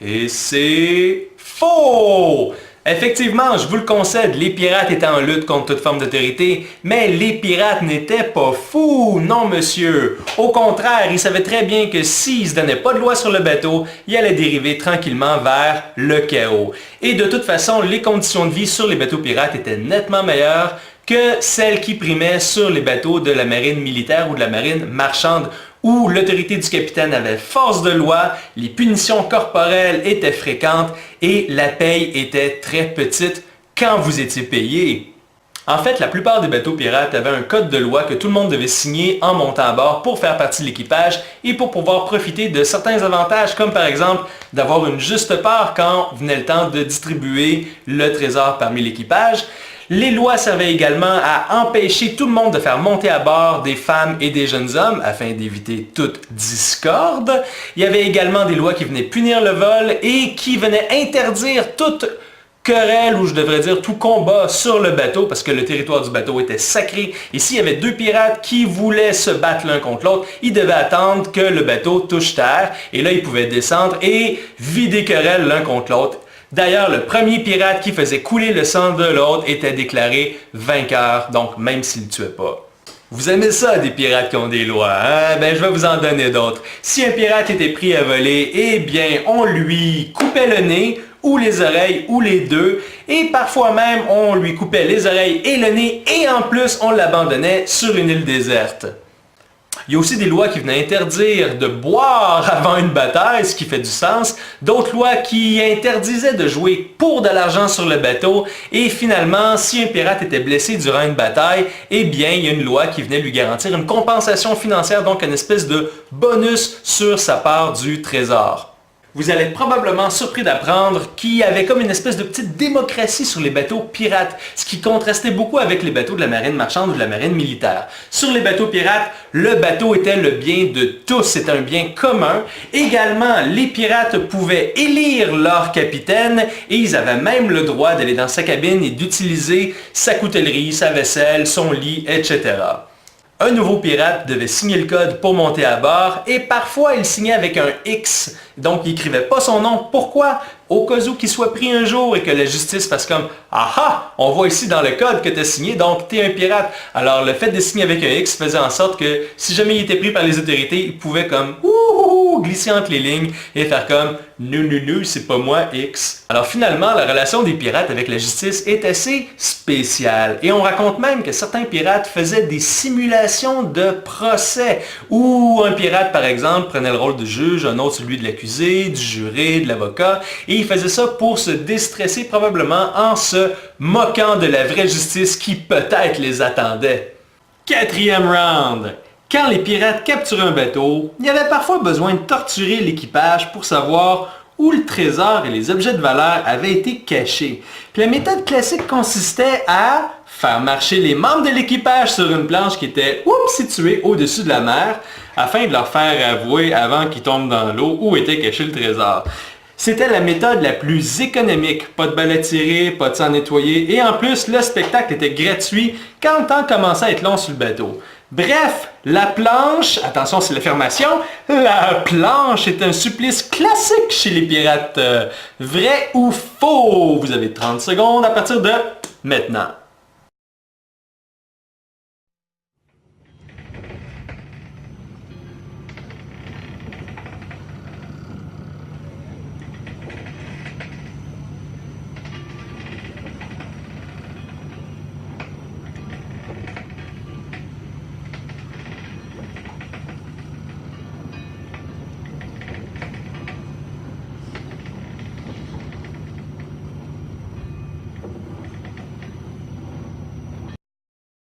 Et c'est faux! Effectivement, je vous le concède, les pirates étaient en lutte contre toute forme d'autorité, mais les pirates n'étaient pas fous, non monsieur. Au contraire, ils savaient très bien que s'ils ne se donnaient pas de loi sur le bateau, ils allaient dériver tranquillement vers le chaos. Et de toute façon, les conditions de vie sur les bateaux pirates étaient nettement meilleures que celles qui primaient sur les bateaux de la marine militaire ou de la marine marchande, où l'autorité du capitaine avait force de loi, les punitions corporelles étaient fréquentes et la paye était très petite quand vous étiez payé. En fait, la plupart des bateaux pirates avaient un code de loi que tout le monde devait signer en montant à bord pour faire partie de l'équipage et pour pouvoir profiter de certains avantages, comme par exemple d'avoir une juste part quand venait le temps de distribuer le trésor parmi l'équipage. Les lois servaient également à empêcher tout le monde de faire monter à bord des femmes et des jeunes hommes afin d'éviter toute discorde. Il y avait également des lois qui venaient punir le vol et qui venaient interdire toute querelle, ou je devrais dire tout combat sur le bateau, parce que le territoire du bateau était sacré. Et s'il y avait deux pirates qui voulaient se battre l'un contre l'autre, ils devaient attendre que le bateau touche terre, et là ils pouvaient descendre et vider querelle l'un contre l'autre. D'ailleurs, le premier pirate qui faisait couler le sang de l'autre était déclaré vainqueur, donc même s'il ne tuait pas. Vous aimez ça, des pirates qui ont des lois, hein? Ben, je vais vous en donner d'autres. Si un pirate était pris à voler, eh bien, on lui coupait le nez, ou les oreilles, ou les deux, et parfois même, on lui coupait les oreilles et le nez, et en plus, on l'abandonnait sur une île déserte. Il y a aussi des lois qui venaient interdire de boire avant une bataille, ce qui fait du sens. D'autres lois qui interdisaient de jouer pour de l'argent sur le bateau. Et finalement, si un pirate était blessé durant une bataille, eh bien, il y a une loi qui venait lui garantir une compensation financière, donc une espèce de bonus sur sa part du trésor. Vous allez être probablement surpris d'apprendre qu'il y avait comme une espèce de petite démocratie sur les bateaux pirates, ce qui contrastait beaucoup avec les bateaux de la marine marchande ou de la marine militaire. Sur les bateaux pirates, le bateau était le bien de tous, c'était un bien commun. Également, les pirates pouvaient élire leur capitaine et ils avaient même le droit d'aller dans sa cabine et d'utiliser sa coutellerie, sa vaisselle, son lit, etc. Un nouveau pirate devait signer le code pour monter à bord et parfois il signait avec un X, donc il n'écrivait pas son nom. Pourquoi? Au cas où qu'il soit pris un jour et que la justice fasse comme « Ah, on voit ici dans le code que tu as signé, donc tu es un pirate ». Alors le fait de signer avec un X faisait en sorte que si jamais il était pris par les autorités, il pouvait comme glisser entre les lignes et faire comme « Non, c'est pas moi, X ». Alors finalement, la relation des pirates avec la justice est assez spéciale. Et on raconte même que certains pirates faisaient des simulations de procès, où un pirate, par exemple, prenait le rôle de juge, un autre celui de l'accusé, du juré, de l'avocat, et il faisait ça pour se déstresser probablement en se moquant de la vraie justice qui peut-être les attendait. Quatrième round. Quand les pirates capturaient un bateau, il y avait parfois besoin de torturer l'équipage pour savoir où le trésor et les objets de valeur avaient été cachés. Puis la méthode classique consistait à faire marcher les membres de l'équipage sur une planche qui était située au-dessus de la mer afin de leur faire avouer avant qu'ils tombent dans l'eau où était caché le trésor. C'était la méthode la plus économique, pas de balles à tirer, pas de sang nettoyé, et en plus, le spectacle était gratuit quand le temps commençait à être long sur le bateau. Bref, la planche, attention c'est l'affirmation, la planche est un supplice classique chez les pirates. Vrai ou faux? Vous avez 30 secondes à partir de maintenant.